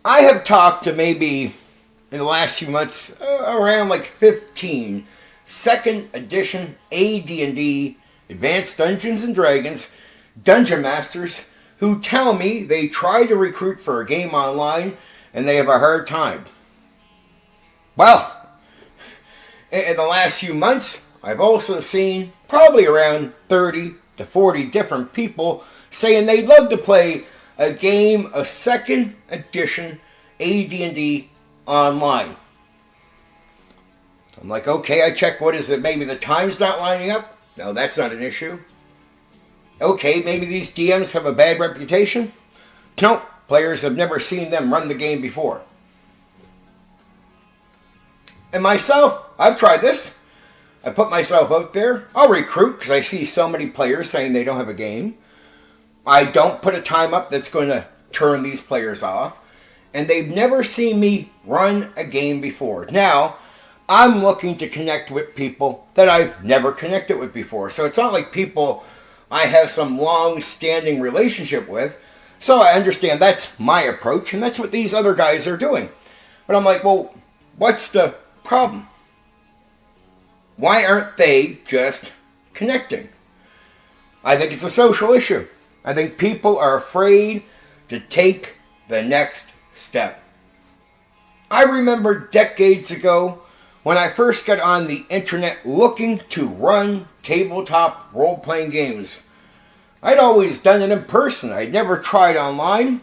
I have talked to maybe in the last few months around like 15 second edition AD&D Advanced Dungeons and Dragons dungeon masters who tell me they try to recruit for a game online and they have a hard time. Well, in the last few months, I've also seen probably around 30 to 40 different people saying they'd love to play a game of second edition AD&D online. I'm like, okay, I check, what is it? Maybe the time's not lining up? No, that's not an issue. Okay, maybe these DMs have a bad reputation? Nope, players have never seen them run the game before. And myself, I've tried this. I put myself out there. I'll recruit because I see so many players saying they don't have a game. I don't put a time up that's going to turn these players off. And they've never seen me run a game before. Now, I'm looking to connect with people that I've never connected with before. So it's not like people I have some long-standing relationship with. So I understand that's my approach, and that's what these other guys are doing. But I'm like, well, what's the problem? Why aren't they just connecting? I think it's a social issue. I think people are afraid to take the next step. I remember decades ago when I first got on the internet looking to run tabletop role-playing games. I'd always done it in person. I'd never tried online,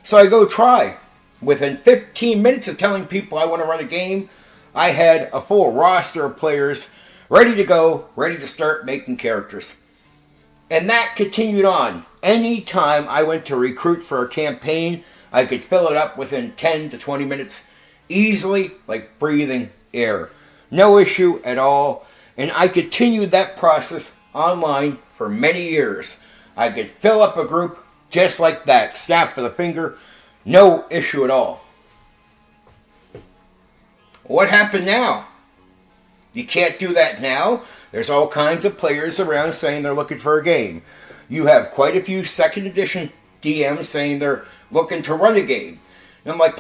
so I go try. Within 15 minutes of telling people I want to run a game, I had a full roster of players ready to go, ready to start making characters. And that continued on. Anytime I went to recruit for a campaign, I could fill it up within 10 to 20 minutes, easily, like breathing air. No issue at all. And I continued that process online for many years. I could fill up a group just like that, snap of the finger, no issue at all. What happened now? You can't do that now. There's all kinds of players around saying they're looking for a game. You have quite a few second edition DMs saying they're looking to run a game. And I'm like,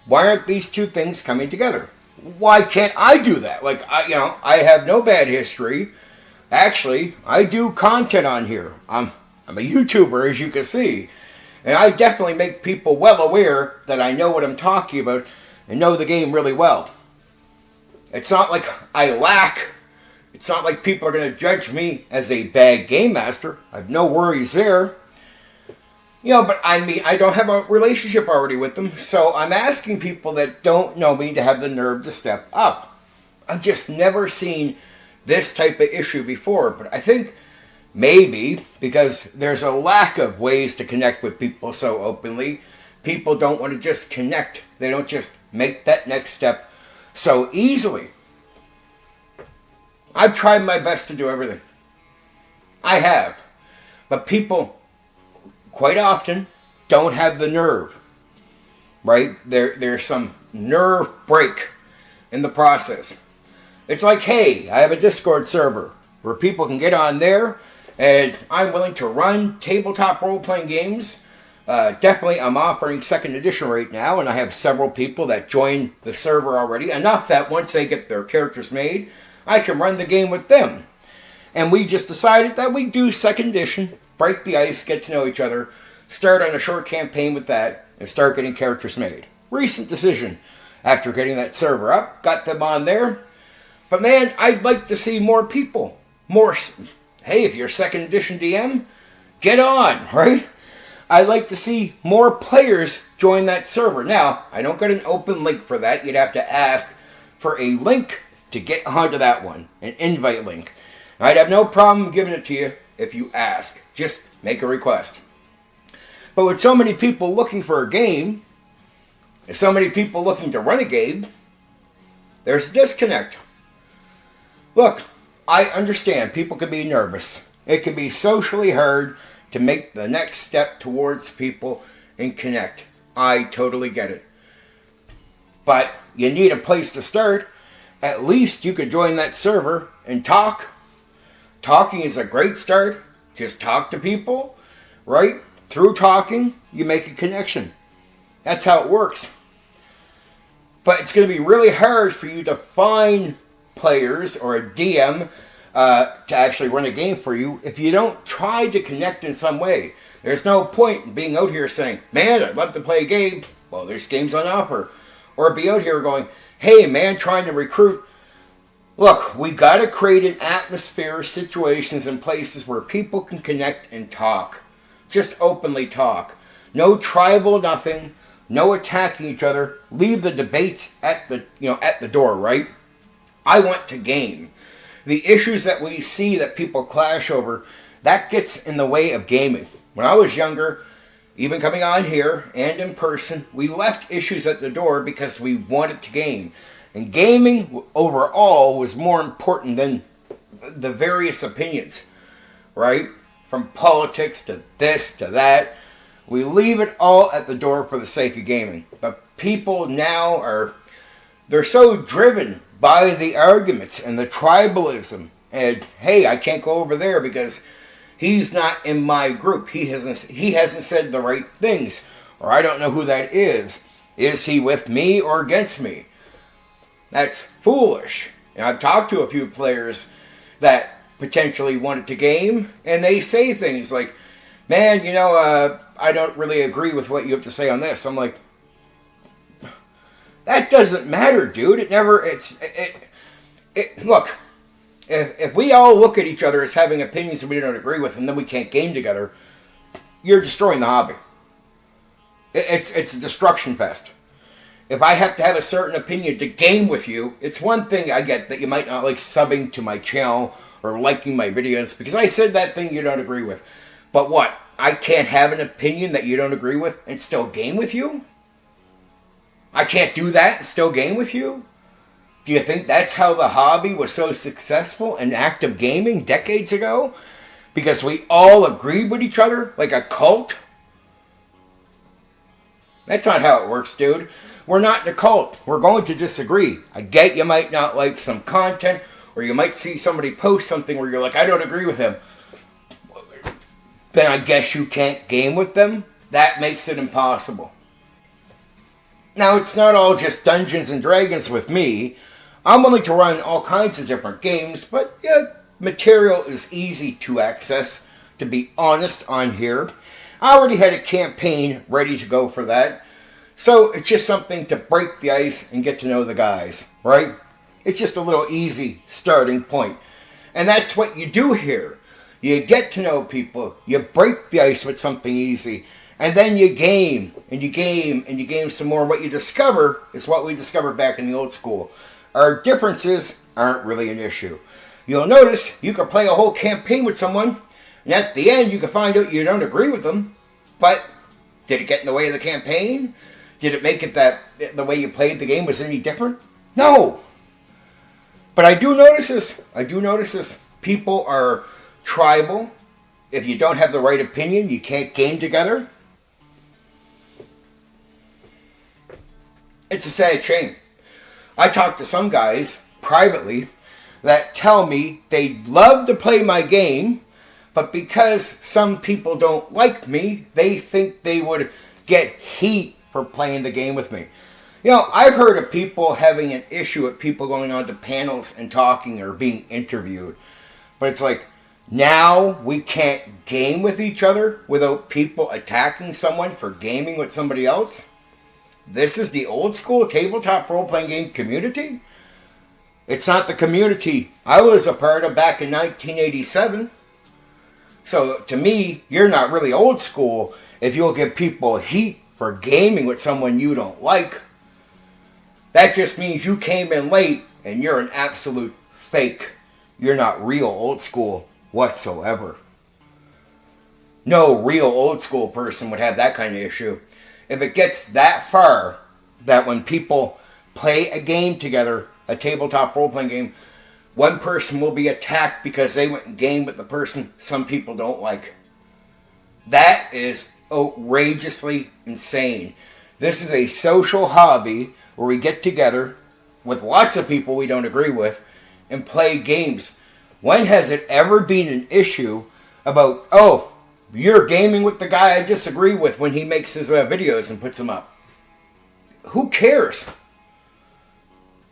why aren't these two things coming together? Why can't I do that? Like, I have no bad history. Actually, I do content on here. I'm a YouTuber, as you can see. And I definitely make people well aware that I know what I'm talking about and know the game really well. It's not like I lack. It's not like people are going to judge me as a bad game master. I have no worries there. But I mean, I don't have a relationship already with them, so I'm asking people that don't know me to have the nerve to step up. I've just never seen this type of issue before, but I think maybe because there's a lack of ways to connect with people so openly, people don't want to just connect. They don't just make that next step so easily. I've tried my best to do everything. I have. But people quite often don't have the nerve, right? There's some nerve break in the process. It's like, hey, I have a Discord server where people can get on there and I'm willing to run tabletop role-playing games. Definitely, I'm offering second edition right now, and I have several people that join the server already. Enough that once they get their characters made, I can run the game with them. And we just decided that we'd do second edition, break the ice, get to know each other, start on a short campaign with that, and start getting characters made. Recent decision. After getting that server up, got them on there. But man, I'd like to see more people. Hey, if you're a second edition DM, get on, right? I'd like to see more players join that server. Now, I don't get an open link for that. You'd have to ask for a link to get onto that one, an invite link. I'd have no problem giving it to you if you ask. Just make a request. But with so many people looking for a game, and so many people looking to run a game, there's a disconnect. Look, I understand people can be nervous. It can be socially hard to make the next step towards people and connect. I totally get it. But you need a place to start. At least you could join that server and talk. Talking is a great start. Just talk to people, right? Through talking, you make a connection. That's how it works. But it's going to be really hard for you to find players or a DM to actually run a game for you if you don't try to connect in some way. There's no point in being out here saying, man, I'd love to play a game. Well, there's games on offer. Or be out here going, hey, man, trying to recruit. Look, we got to create an atmosphere, situations, and places where people can connect and talk. Just openly talk. No tribal nothing. No attacking each other. Leave the debates at the door, right? I want to game. The issues that we see that people clash over, that gets in the way of gaming. When I was younger, even coming on here and in person, we left issues at the door because we wanted to game. And gaming overall was more important than the various opinions, right? From politics to this to that. We leave it all at the door for the sake of gaming. But people now they're so driven by the arguments and the tribalism. And, hey, I can't go over there because he's not in my group. He hasn't said the right things. Or I don't know who that is. Is he with me or against me? That's foolish. And I've talked to a few players that potentially wanted to game, and they say things like, man, I don't really agree with what you have to say on this. I'm like, that doesn't matter, dude. Look, if we all look at each other as having opinions that we don't agree with and then we can't game together, you're destroying the hobby. It's a destruction fest. If I have to have a certain opinion to game with you, it's one thing I get that you might not like subbing to my channel or liking my videos because I said that thing you don't agree with. But what? I can't have an opinion that you don't agree with and still game with you? I can't do that and still game with you? Do you think that's how the hobby was so successful in active gaming decades ago? Because we all agreed with each other like a cult? That's not how it works, dude. We're not in a cult. We're going to disagree. I get you might not like some content, or you might see somebody post something where you're like, I don't agree with him. Then I guess you can't game with them? That makes it impossible. Now, it's not all just Dungeons and Dragons with me. I'm willing to run all kinds of different games, but yeah, material is easy to access, to be honest, on here. I already had a campaign ready to go for that. So it's just something to break the ice and get to know the guys, right? It's just a little easy starting point. And that's what you do here. You get to know people, you break the ice with something easy, and then you game, and you game, and you game some more. What you discover is what we discovered back in the old school. Our differences aren't really an issue. You'll notice you can play a whole campaign with someone, and at the end you can find out you don't agree with them, but did it get in the way of the campaign? Did it make it that the way you played the game was any different? No. But I do notice this. People are tribal. If you don't have the right opinion, you can't game together. It's a sad shame. I talk to some guys privately that tell me they'd love to play my game, but because some people don't like me, they think they would get heat for playing the game with me. I've heard of people having an issue with people going on to panels and talking or being interviewed. But it's like, now we can't game with each other without people attacking someone for gaming with somebody else? This is the old school tabletop role-playing game community? It's not the community I was a part of back in 1987. So to me, you're not really old school if you'll give people heat for gaming with someone you don't like. That just means you came in late and you're an absolute fake. You're not real old school whatsoever. No real old school person would have that kind of issue. If it gets that far, that when people play a game together, a tabletop role-playing game, one person will be attacked because they went and gamed with the person some people don't like. That is outrageously insane. This is a social hobby where we get together with lots of people we don't agree with and play games. When has it ever been an issue about, you're gaming with the guy I disagree with when he makes his videos and puts them up? who cares?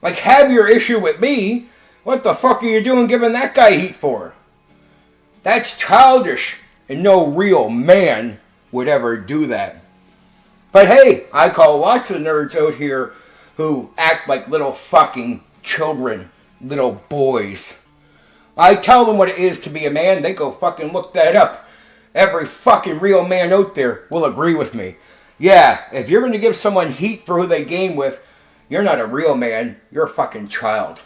Like, have your issue with me. What the fuck are you doing giving that guy heat for? That's childish, and no real man would ever do that. But hey, I call lots of nerds out here who act like little fucking children, little boys. I tell them what it is to be a man, they go fucking look that up. Every fucking real man out there will agree with me. Yeah, if you're going to give someone heat for who they game with, you're not a real man, you're a fucking child.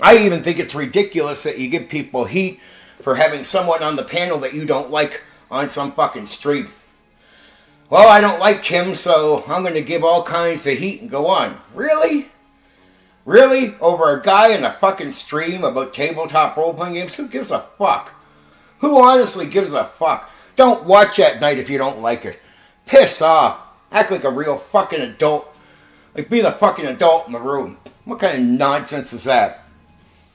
I even think it's ridiculous that you give people heat for having someone on the panel that you don't like on some fucking stream. Well, I don't like him, so I'm going to give all kinds of heat and go on. Really? Really? Over a guy in a fucking stream about tabletop role-playing games? Who gives a fuck? Who honestly gives a fuck? Don't watch at night if you don't like it. Piss off. Act like a real fucking adult. Like, be the fucking adult in the room. What kind of nonsense is that?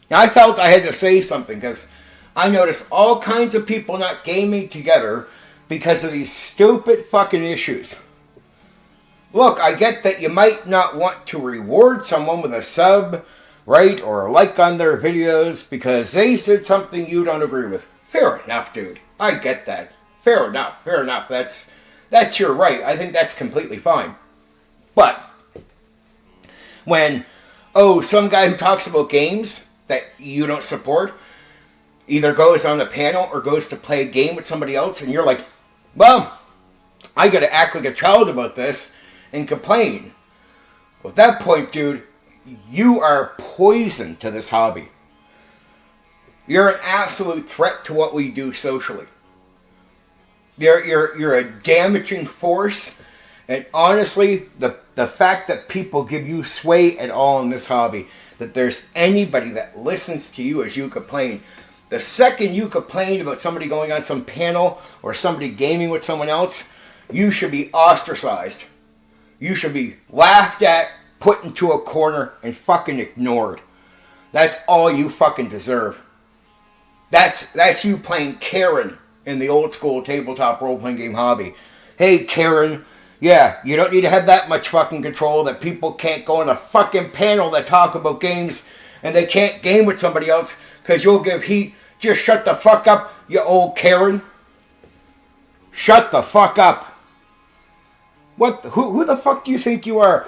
Now, I felt I had to say something because I noticed all kinds of people not gaming together because of these stupid fucking issues. Look, I get that you might not want to reward someone with a sub, right, or a like on their videos because they said something you don't agree with. Fair enough, dude. I get that. Fair enough. Fair enough. That's your right. I think that's completely fine. But when, some guy who talks about games that you don't support either goes on a panel or goes to play a game with somebody else and you're like, well, I gotta act like a child about this and complain. Well, at that point, dude, you are poison to this hobby. You're an absolute threat to what we do socially. You're a damaging force. And honestly, the fact that people give you sway at all in this hobby, that there's anybody that listens to you as you complain, the second you complain about somebody going on some panel or somebody gaming with someone else, you should be ostracized. You should be laughed at, put into a corner, and fucking ignored. That's all you fucking deserve. That's you playing Karen in the old school tabletop role-playing game hobby. Hey, Karen, yeah, you don't need to have that much fucking control that people can't go on a fucking panel that talk about games and they can't game with somebody else because you'll give heat. Just shut the fuck up, you old Karen. Shut the fuck up. Who the fuck do you think you are?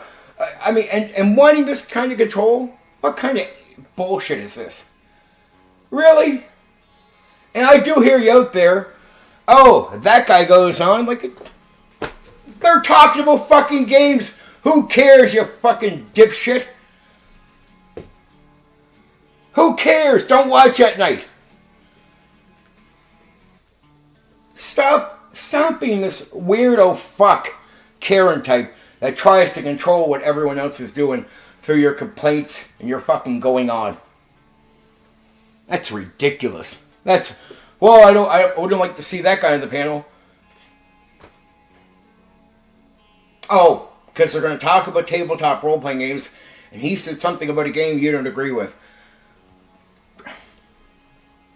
I mean, and wanting this kind of control? What kind of bullshit is this? Really? And I do hear you out there. Oh, that guy goes on like they're talking about fucking games. Who cares, you fucking dipshit? Who cares? Don't watch at night. Stop being this weirdo fuck Karen type that tries to control what everyone else is doing through your complaints and your fucking going on. That's ridiculous. I wouldn't like to see that guy on the panel. Oh, because they're going to talk about tabletop role-playing games, and he said something about a game you don't agree with.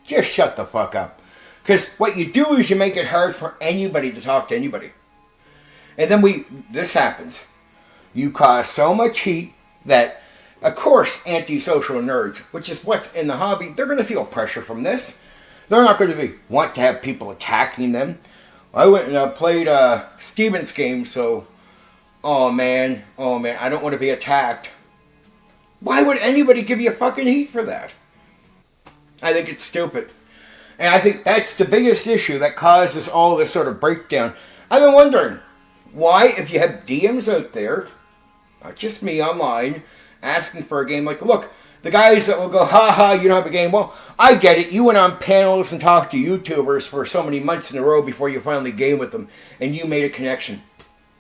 Just shut the fuck up. Because what you do is you make it hard for anybody to talk to anybody. And then this happens. You cause so much heat that, of course, antisocial nerds, which is what's in the hobby, they're going to feel pressure from this. They're not going to want to have people attacking them. I went and played Steven's game, so, oh man, I don't want to be attacked. Why would anybody give you fucking heat for that? I think it's stupid. And I think that's the biggest issue that causes all this sort of breakdown. I've been wondering, why, if you have DMs out there, not just me online, asking for a game, like, look, the guys that will go, you don't have a game. Well, I get it. You went on panels and talked to YouTubers for so many months in a row before you finally game with them, and you made a connection.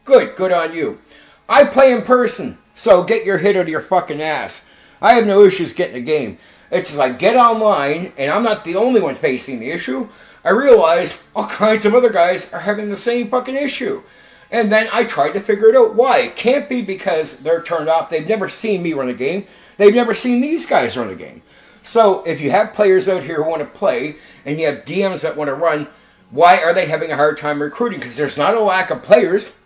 Good on you. I play in person, so get your head out of your fucking ass. I have no issues getting a game. It's like, get online, and I'm not the only one facing the issue. I realize all kinds of other guys are having the same fucking issue. And then I tried to figure it out. Why? It can't be because they're turned off. They've never seen me run a game. They've never seen these guys run a game. So if you have players out here who want to play, and you have DMs that want to run, why are they having a hard time recruiting? Because there's not a lack of players.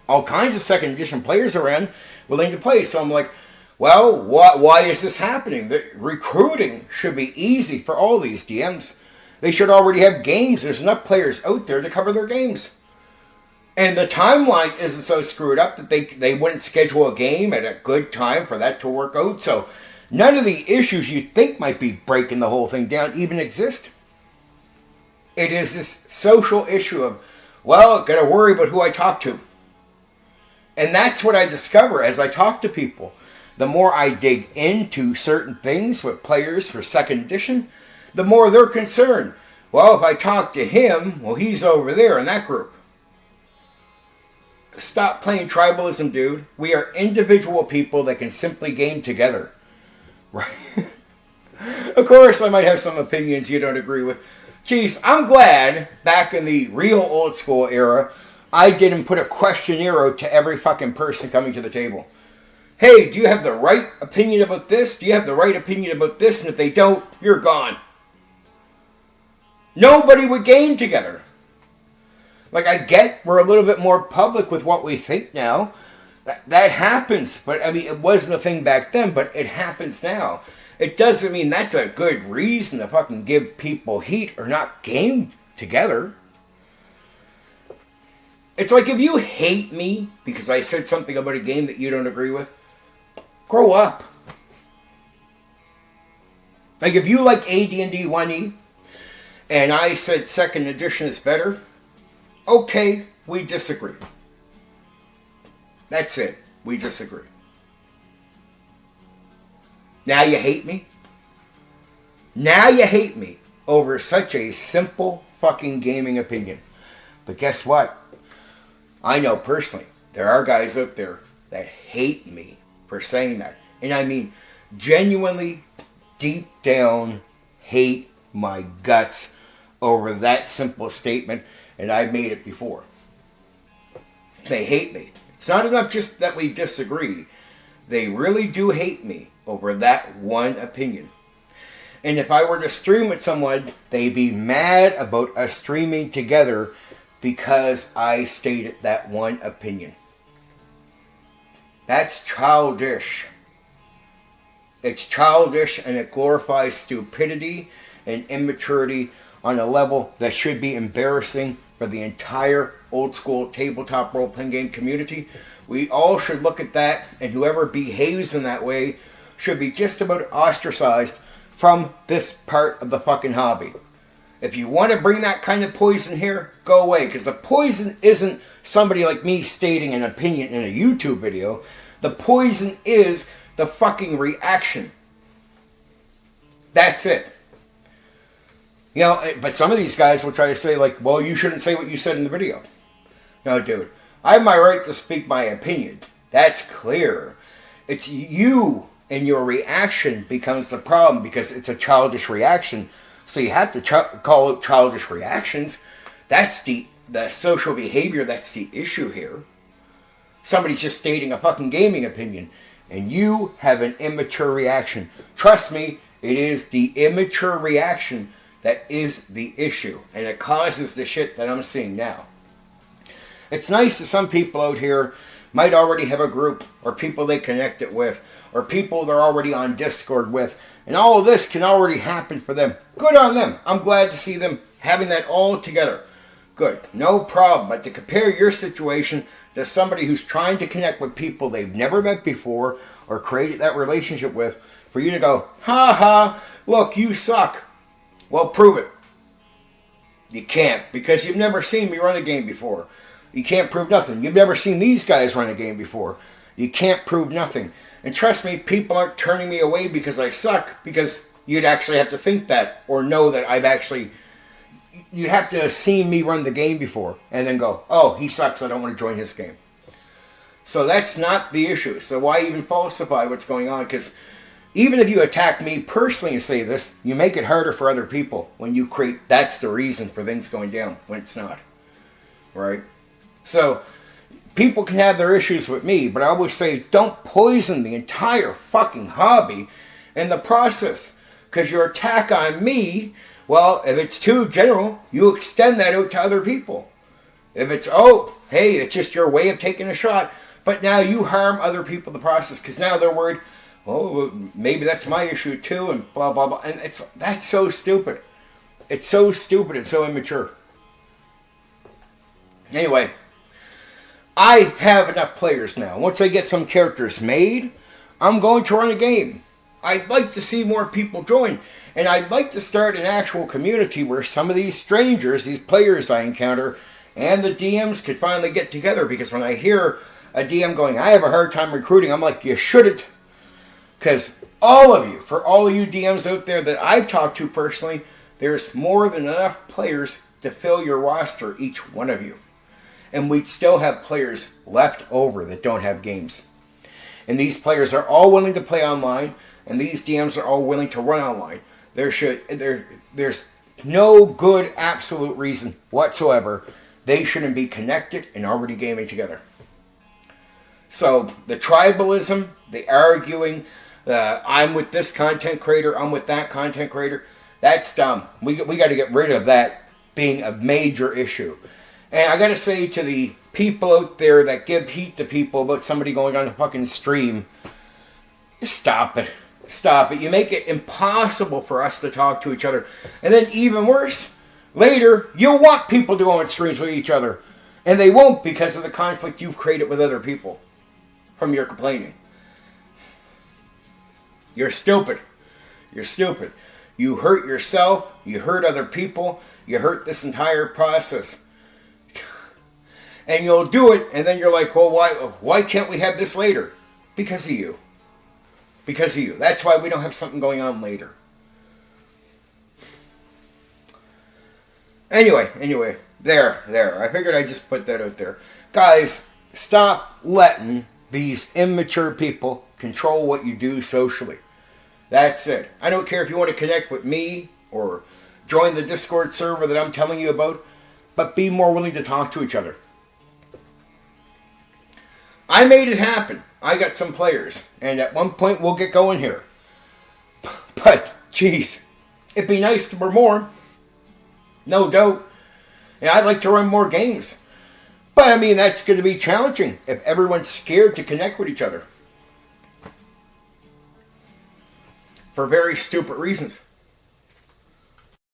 all kinds of second edition players around willing to play. So I'm like, well, why is this happening? The recruiting should be easy for all these DMs. They should already have games. There's enough players out there to cover their games. And the timeline isn't so screwed up that they wouldn't schedule a game at a good time for that to work out. So none of the issues you think might be breaking the whole thing down even exist. It is this social issue of, well, got to worry about who I talk to. And that's what I discover as I talk to people. The more I dig into certain things with players for second edition, the more they're concerned. Well, if I talk to him, well, he's over there in that group. Stop playing tribalism, dude. We are individual people that can simply game together. Right? Of course, I might have some opinions you don't agree with. Jeez, I'm glad back in the real old school era, I didn't put a questionnaire out to every fucking person coming to the table. Hey, do you have the right opinion about this? Do you have the right opinion about this? And if they don't, you're gone. Nobody would game together. Like, I get we're a little bit more public with what we think now. That happens. But, I mean, it wasn't a thing back then, but it happens now. It doesn't mean that's a good reason to fucking give people heat or not game together. It's like if you hate me because I said something about a game that you don't agree with, grow up. Like, if you like AD&D 1E and I said second edition is better, okay, we disagree. That's it. We disagree. Now you hate me? Now you hate me over such a simple fucking gaming opinion. But guess what? I know personally, there are guys out there that hate me for saying that. And I mean, genuinely, deep down, hate my guts over that simple statement. And I've made it before. They hate me. It's not enough just that we disagree. They really do hate me over that one opinion. And if I were to stream with someone, they'd be mad about us streaming together because I stated that one opinion. That's childish. It's childish, and it glorifies stupidity and immaturity on a level that should be embarrassing for the entire old school tabletop role-playing game community. We all should look at that, and whoever behaves in that way should be just about ostracized from this part of the fucking hobby. If you want to bring that kind of poison here, go away, because the poison isn't somebody like me stating an opinion in a YouTube video. The poison is the fucking reaction. That's it. You know, but some of these guys will try to say, like, well, you shouldn't say what you said in the video. No, dude. I have my right to speak my opinion. That's clear. It's you and your reaction becomes the problem because it's a childish reaction. So you have to call out childish reactions. That's the social behavior. That's the issue here. Somebody's just stating a fucking gaming opinion. And you have an immature reaction. Trust me, it is the immature reaction that is the issue. And it causes the shit that I'm seeing now. It's nice that some people out here might already have a group or people they connect it with or people they're already on Discord with. And all of this can already happen for them. Good on them. I'm glad to see them having that all together. Good. No problem. But to compare your situation to somebody who's trying to connect with people they've never met before or created that relationship with, for you to go, ha ha, look, you suck. Well, prove it. You can't, because you've never seen me run a game before. You can't prove nothing. You've never seen these guys run a game before. You can't prove nothing. And trust me, people aren't turning me away because I suck, because you'd actually have to think that or know that I've actually... You'd have to have seen me run the game before and then go, oh, he sucks, I don't want to join his game. So that's not the issue. So why even falsify what's going on? Because even if you attack me personally and say this, you make it harder for other people when you create... That's the reason for things going down when it's not. Right? So people can have their issues with me, but I always say don't poison the entire fucking hobby in the process. Because your attack on me, well, if it's too general, you extend that out to other people. If it's, oh, hey, it's just your way of taking a shot, but now you harm other people in the process because now they're worried, oh, maybe that's my issue too, and blah, blah, blah. And that's so stupid. It's so stupid and so immature. Anyway, I have enough players now. Once I get some characters made, I'm going to run a game. I'd like to see more people join. And I'd like to start an actual community where some of these strangers, these players I encounter, and the DMs could finally get together. Because when I hear a DM going, I have a hard time recruiting, I'm like, you shouldn't. Because all of you, for all of you DMs out there that I've talked to personally, there's more than enough players to fill your roster, each one of you. And we'd still have players left over that don't have games. And these players are all willing to play online, and these DMs are all willing to run online. There's no good absolute reason whatsoever they shouldn't be connected and already gaming together. So the tribalism, the arguing, I'm with this content creator, I'm with that content creator, that's dumb. We got to get rid of that being a major issue. And I got to say to the people out there that give heat to people about somebody going on a fucking stream, just stop it. Stop it. You make it impossible for us to talk to each other. And then even worse, later, you'll want people to go on streams with each other. And they won't because of the conflict you've created with other people from your complaining. You're stupid. You're stupid. You hurt yourself. You hurt other people. You hurt this entire process. And you'll do it, and then you're like, well, why can't we have this later? Because of you. Because of you. That's why we don't have something going on later. Anyway, there. I figured I'd just put that out there. Guys, stop letting these immature people control what you do socially. That's it. I don't care if you want to connect with me or join the Discord server that I'm telling you about, but be more willing to talk to each other. I made it happen. I got some players. And at one point we'll get going here. But, geez, it'd be nice to run more. No doubt. And I'd like to run more games. But, I mean, that's going to be challenging if everyone's scared to connect with each other. For very stupid reasons.